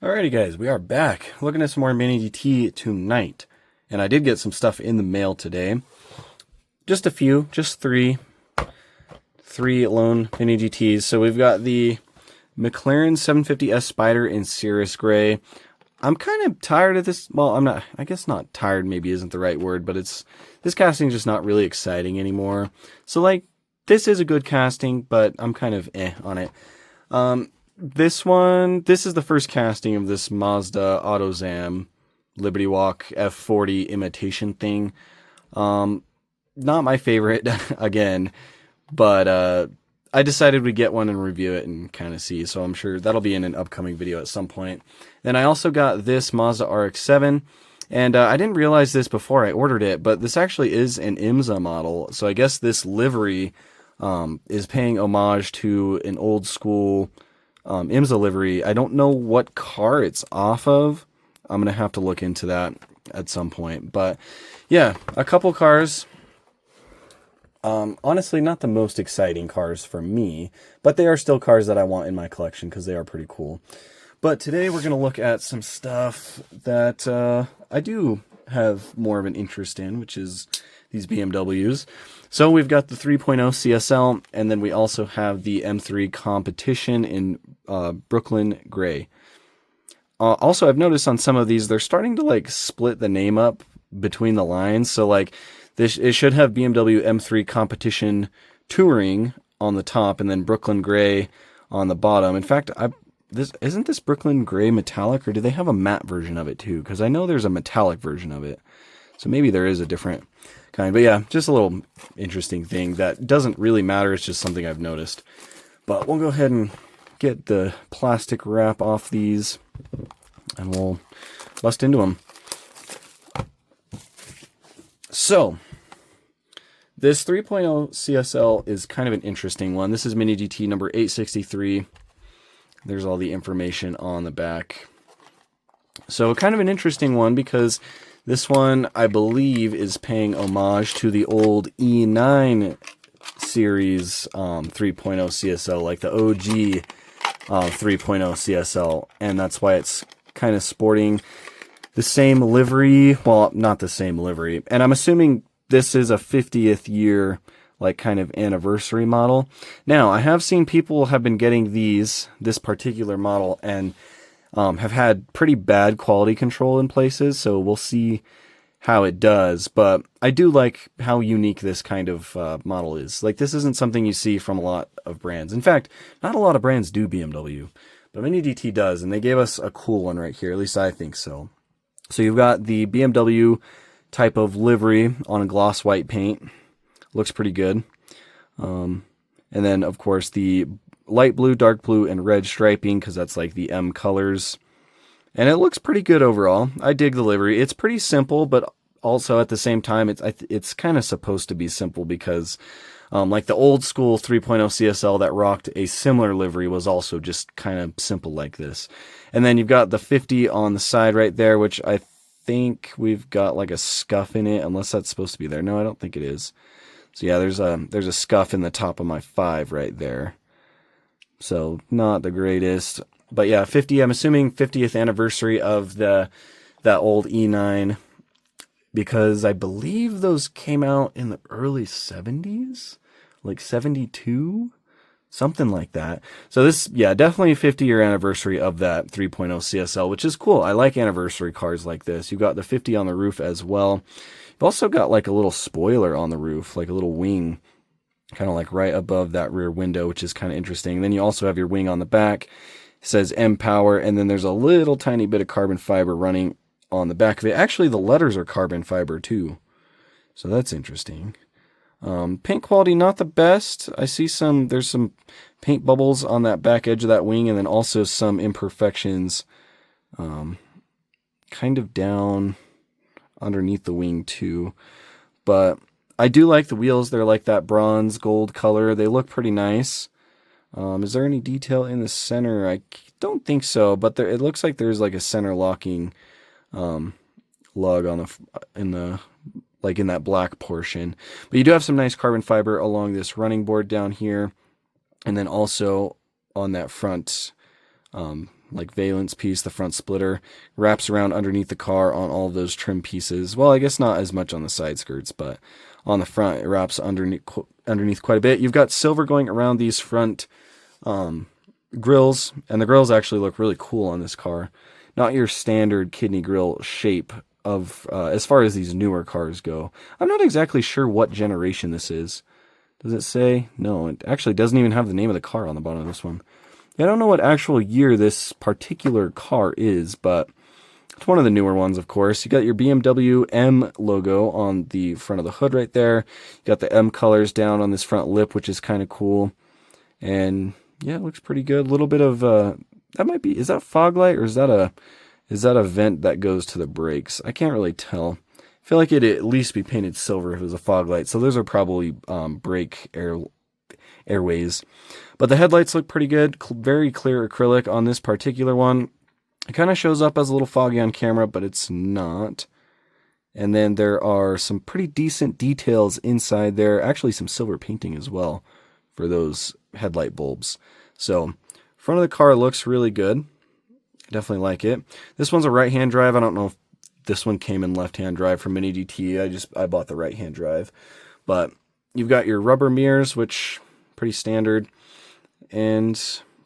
Alrighty guys, we are back looking at some more Mini GT tonight. And I did get some stuff in the mail today. Just a few, just three lone Mini GTs. So we've got the McLaren 750S Spider in Cirrus Gray. I'm kind of tired of this. Well, I'm not, I guess not tired maybe isn't the right word, but this casting is just not really exciting anymore. So like, this is a good casting, but I'm kind of on it. This is the first casting of this Mazda AutoZam Liberty Walk F40 imitation thing. Not my favorite, again, but I decided we'd get one and review it and kind of see, so I'm sure that'll be in an upcoming video at some point. Then I also got this Mazda RX-7, and I didn't realize this before I ordered it, but this actually is an IMSA model, so I guess this livery is paying homage to an old school IMSA livery. I don't know what car it's off of. I'm going to have to look into that at some point. But yeah, a couple cars. Honestly, not the most exciting cars for me, but they are still cars that I want in my collection because they are pretty cool. But today we're going to look at some stuff that I do have more of an interest in, which is these BMWs. So we've got the 3.0 CSL, and then we also have the M3 Competition in Brooklyn Gray. Also, I've noticed on some of these, they're starting to like split the name up between the lines. So like it should have BMW M3 Competition Touring on the top, and then Brooklyn Gray on the bottom. In fact, isn't this Brooklyn Gray metallic, or do they have a matte version of it too? Because I know there's a metallic version of it. So maybe there is a different kind. But yeah, just a little interesting thing that doesn't really matter. It's just something I've noticed. But we'll go ahead and get the plastic wrap off these, and we'll bust into them. So, this 3.0 CSL is kind of an interesting one. This is Mini GT number 863. There's all the information on the back. So, kind of an interesting one because this one, I believe, is paying homage to the old E9 series 3.0 CSL, like the OG 3.0 CSL, and that's why it's kind of sporting the same livery. Well, not the same livery, and I'm assuming this is a 50th year, like kind of anniversary model. Now, I have seen people have been getting this particular model and have had pretty bad quality control in places, so we'll see how it does. But I do like how unique this kind of model is. Like, this isn't something you see from a lot of brands. In fact, not a lot of brands do BMW, but Mini GT does, and they gave us a cool one right here. At least I think so. So you've got the BMW type of livery on a gloss white paint. Looks pretty good. And then, of course, the light blue, dark blue, and red striping, because that's like the M colors. And it looks pretty good overall. I dig the livery. It's pretty simple, but also at the same time, it's kind of supposed to be simple because like the old school 3.0 CSL that rocked a similar livery was also just kind of simple like this. And then you've got the 50 on the side right there, which I think we've got like a scuff in it, unless that's supposed to be there. No, I don't think it is. So yeah, there's a scuff in the top of my 5 right there. So not the greatest. But yeah, 50, I'm assuming 50th anniversary of that old E9, because I believe those came out in the early 70s, like 72, something like that. So this, yeah, definitely a 50-year anniversary of that 3.0 CSL, which is cool. I like anniversary cars like this. You've got the 50 on the roof as well. You've also got like a little spoiler on the roof, like a little wing, kind of like right above that rear window, which is kind of interesting. Then you also have your wing on the back. It says M Power, and then there's a little tiny bit of carbon fiber running on the back of it. Actually, the letters are carbon fiber too, so that's interesting. Paint quality, not the best. I see there's some paint bubbles on that back edge of that wing, and then also some imperfections kind of down underneath the wing too. But I do like the wheels. They're like that bronze gold color. They look pretty nice. Is there any detail in the center? I don't think so, but it looks like there's like a center locking lug on in that black portion. But you do have some nice carbon fiber along this running board down here, and then also on that front like valence piece, the front splitter, wraps around underneath the car on all of those trim pieces. Well, I guess not as much on the side skirts, but on the front it wraps underneath quite a bit. You've got silver going around these front grills, and the grills actually look really cool on this car. Not your standard kidney grill shape of as far as these newer cars go. I'm not exactly sure what generation this is. Does it say? No, it actually doesn't even have the name of the car on the bottom of this one. I don't know what actual year this particular car is, but it's one of the newer ones, of course. You got your BMW M logo on the front of the hood right there. You got the M colors down on this front lip, which is kind of cool. And yeah, it looks pretty good. A little bit of that might be, is that fog light, or is that a vent that goes to the brakes? I can't really tell. I feel like it'd at least be painted silver if it was a fog light. So those are probably brake airways. But the headlights look pretty good. Very clear acrylic on this particular one. It kind of shows up as a little foggy on camera, but it's not. And then there are some pretty decent details inside there. Actually, some silver painting as well for those headlight bulbs. So front of the car looks really good. Definitely like it. This one's a right-hand drive. I don't know if this one came in left-hand drive from Mini DT. I bought the right-hand drive. But you've got your rubber mirrors, which pretty standard. And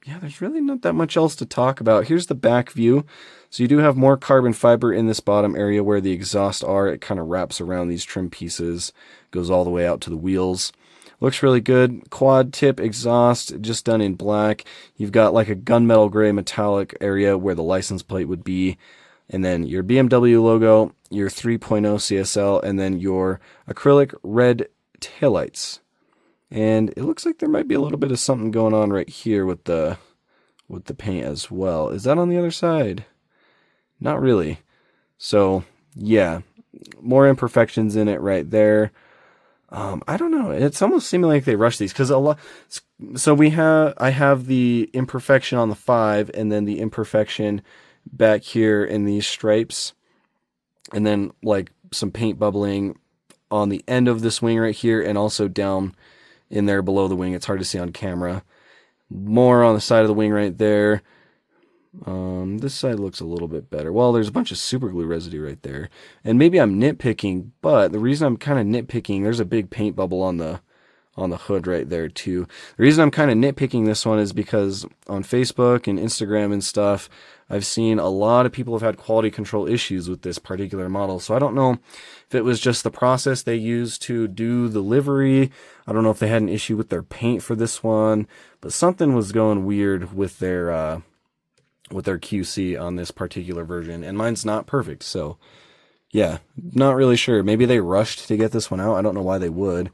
yeah, there's really not that much else to talk about. Here's the back view. So you do have more carbon fiber in this bottom area where the exhaust are. It kind of wraps around these trim pieces, goes all the way out to the wheels. Looks really good. Quad tip exhaust, just done in black. You've got like a gunmetal gray metallic area where the license plate would be. And then your BMW logo, your 3.0 CSL, and then your acrylic red taillights. And it looks like there might be a little bit of something going on right here with the paint as well. Is that on the other side? Not really. So yeah, more imperfections in it right there. I don't know. It's almost seeming like they rushed these because a lot. So I have the imperfection on the 5, and then the imperfection back here in these stripes, and then like some paint bubbling on the end of this wing right here, and also down in there below the wing. It's hard to see on camera. More on the side of the wing right there. This side looks a little bit better. Well, there's a bunch of super glue residue right there. And maybe I'm nitpicking, but the reason I'm kind of nitpicking, there's a big paint bubble on the hood right there too. The reason I'm kind of nitpicking this one is because on Facebook and Instagram and stuff, I've seen a lot of people have had quality control issues with this particular model. So I don't know if it was just the process they used to do the livery. I don't know if they had an issue with their paint for this one, but something was going weird with their QC on this particular version, and mine's not perfect. So yeah, not really sure. Maybe they rushed to get this one out. I don't know why they would.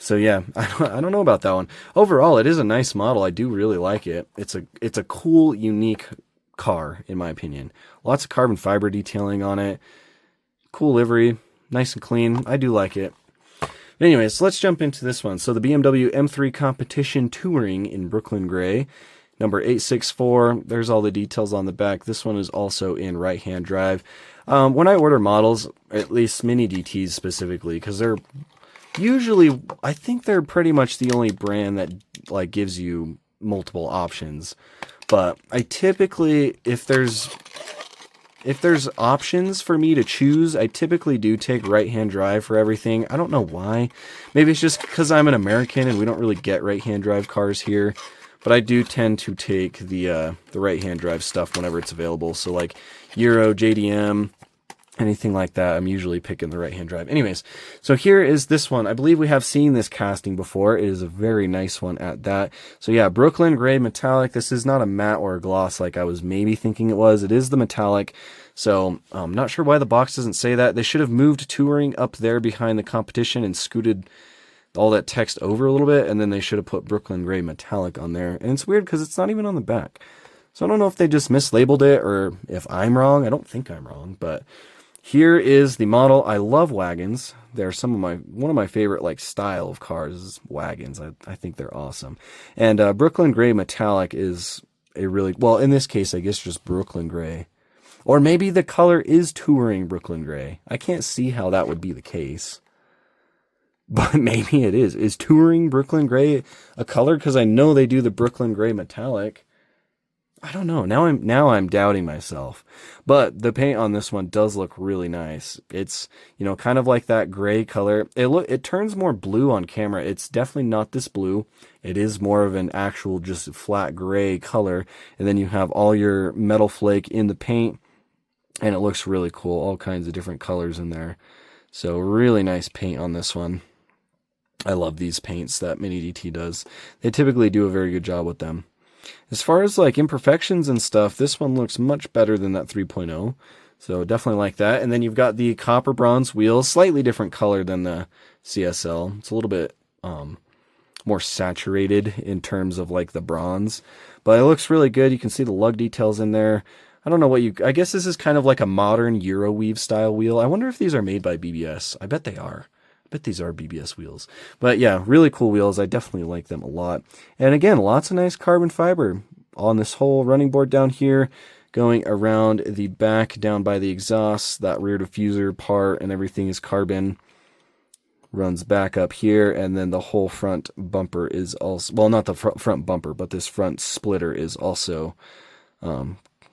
So yeah, I don't know about that one. Overall, it is a nice model. I do really like it. It's a cool, unique car, in my opinion. Lots of carbon fiber detailing on it. Cool livery, nice and clean. I do like it. Anyways, let's jump into this one. So the BMW M3 Competition Touring in Brooklyn Gray, number 864. There's all the details on the back. This one is also in right-hand drive. When I order models, at least Mini DTs specifically, because they're usually, I think they're pretty much the only brand that like gives you multiple options. But I typically, if there's options for me to choose, I typically do take right-hand drive for everything. I don't know why. Maybe it's just because I'm an American and we don't really get right-hand drive cars here. But I do tend to take the right-hand drive stuff whenever it's available. So like Euro, JDM, anything like that, I'm usually picking the right-hand drive. Anyways, so here is this one. I believe we have seen this casting before. It is a very nice one at that. So yeah, Brooklyn Gray Metallic. This is not a matte or a gloss like I was maybe thinking it was. It is the metallic. So I'm not sure why the box doesn't say that. They should have moved Touring up there behind the competition and scooted all that text over a little bit, and then they should have put Brooklyn Gray Metallic on there. And it's weird because it's not even on the back. So I don't know if they just mislabeled it or if I'm wrong. I don't think I'm wrong, but here is the model. I love wagons. They're one of my favorite like style of cars is wagons. I think they're awesome. And Brooklyn Gray Metallic is a really, well, in this case, I guess just Brooklyn Gray. Or maybe the color is Touring Brooklyn Gray. I can't see how that would be the case. But maybe it is. Is Touring Brooklyn Gray a color? Because I know they do the Brooklyn Gray Metallic. I don't know. Now I'm doubting myself. But the paint on this one does look really nice. It's, kind of like that gray color. It turns more blue on camera. It's definitely not this blue. It is more of an actual just flat gray color. And then you have all your metal flake in the paint, and it looks really cool. All kinds of different colors in there. So really nice paint on this one. I love these paints that Mini DT does. They typically do a very good job with them. As far as like imperfections and stuff, this one looks much better than that 3.0. So definitely like that. And then you've got the copper bronze wheels, slightly different color than the CSL. It's a little bit more saturated in terms of like the bronze, but it looks really good. You can see the lug details in there. I don't know I guess this is kind of like a modern Euro weave style wheel. I wonder if these are made by BBS. I bet they are. Bet these are BBS wheels. But yeah, really cool wheels. I definitely like them a lot. And again, lots of nice carbon fiber on this whole running board down here, going around the back down by the exhaust. That rear diffuser part and everything is carbon. Runs back up here, and then the whole front bumper is also, well, not the front bumper, but this front splitter is also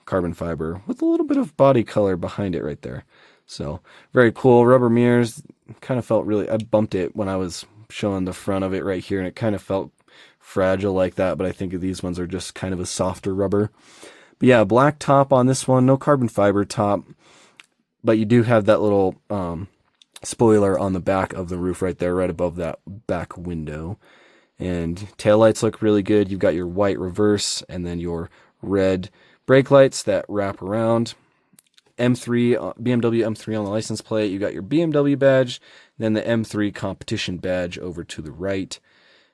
carbon fiber with a little bit of body color behind it right there. So very cool. Rubber mirrors. Kind of felt really, I bumped it when I was showing the front of it right here, and it kind of felt fragile like that, but I think these ones are just kind of a softer rubber. But yeah, black top on this one, no carbon fiber top, but you do have that little spoiler on the back of the roof right there, right above that back window. And taillights look really good. You've got your white reverse and then your red brake lights that wrap around. BMW M3 on the license plate. You got your BMW badge, then the M3 competition badge over to the right.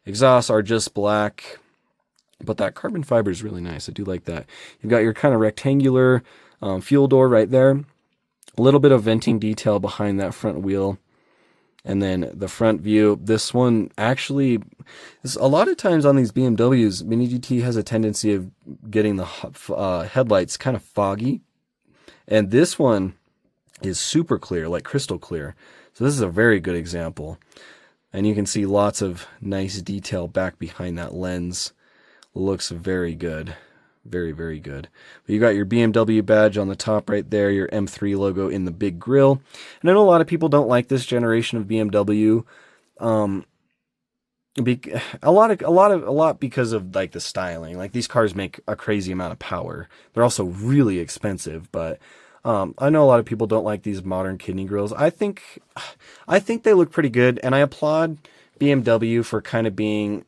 Exhausts are just black, but that carbon fiber is really nice. I do like that. You've got your kind of rectangular fuel door right there. A little bit of venting detail behind that front wheel. And then the front view, this one actually, a lot of times on these BMWs, Mini GT has a tendency of getting the headlights kind of foggy. And this one is super clear, like crystal clear. So this is a very good example. And you can see lots of nice detail back behind that lens. Looks very good. Very, very good. But you got your BMW badge on the top right there, your M3 logo in the big grille. And I know a lot of people don't like this generation of BMW. A lot because of like the styling. Like these cars make a crazy amount of power. They're also really expensive, but I know a lot of people don't like these modern kidney grills. I think they look pretty good, and I applaud BMW for kind of being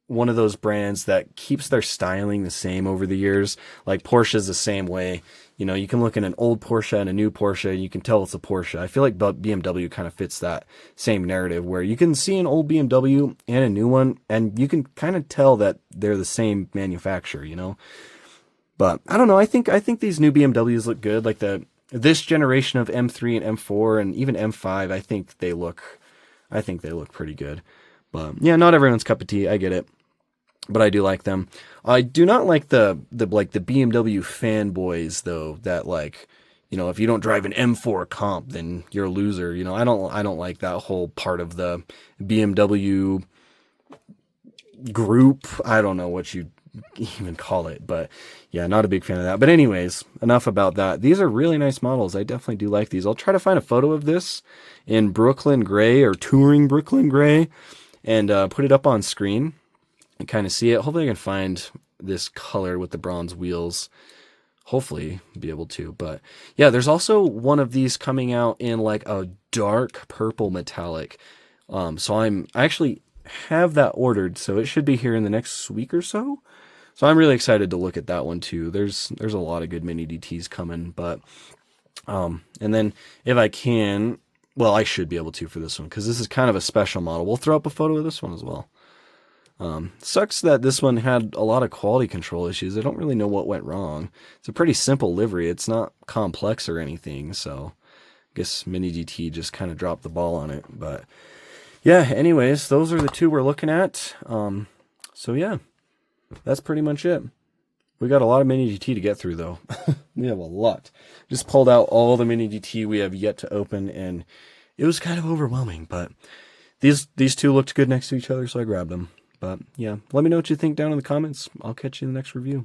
one of those brands that keeps their styling the same over the years. Like Porsche's the same way. You know, you can look at an old Porsche and a new Porsche, and you can tell it's a Porsche. I feel like BMW kind of fits that same narrative where you can see an old BMW and a new one, and you can kind of tell that they're the same manufacturer, you know? But I don't know. I think these new BMWs look good. Like this generation of M3 and M4 and even M5, I think they look pretty good. But yeah, not everyone's cup of tea. I get it. But I do like them. I do not like the BMW fanboys though, that like, you know, if you don't drive an M4 comp, then you're a loser. You know, I don't like that whole part of the BMW group. I don't know what you even call it, but yeah, not a big fan of that. But anyways, enough about that. These are really nice models. I definitely do like these. I'll try to find a photo of this in Brooklyn Gray or Touring Brooklyn Gray and put it up on screen and kind of see it. Hopefully I can find this color with the bronze wheels. Hopefully be able to. But yeah, there's also one of these coming out in like a dark purple metallic. So I actually have that ordered, so it should be here in the next week or so. So I'm really excited to look at that one too. There's a lot of good Mini DTs coming, but and then if I can, well, I should be able to for this one because this is kind of a special model. We'll throw up a photo of this one as well. Sucks that this one had a lot of quality control issues. I don't really know what went wrong. It's a pretty simple livery. It's not complex or anything, so I guess Mini DT just kind of dropped the ball on it. But yeah, anyways, those are the two we're looking at. So yeah, that's pretty much it. We got a lot of Mini DT to get through though. We have a lot. Just pulled out all the Mini DT we have yet to open, and it was kind of overwhelming, but these two looked good next to each other, so I grabbed them. But yeah, let me know what you think down in the comments. I'll catch you in the next review.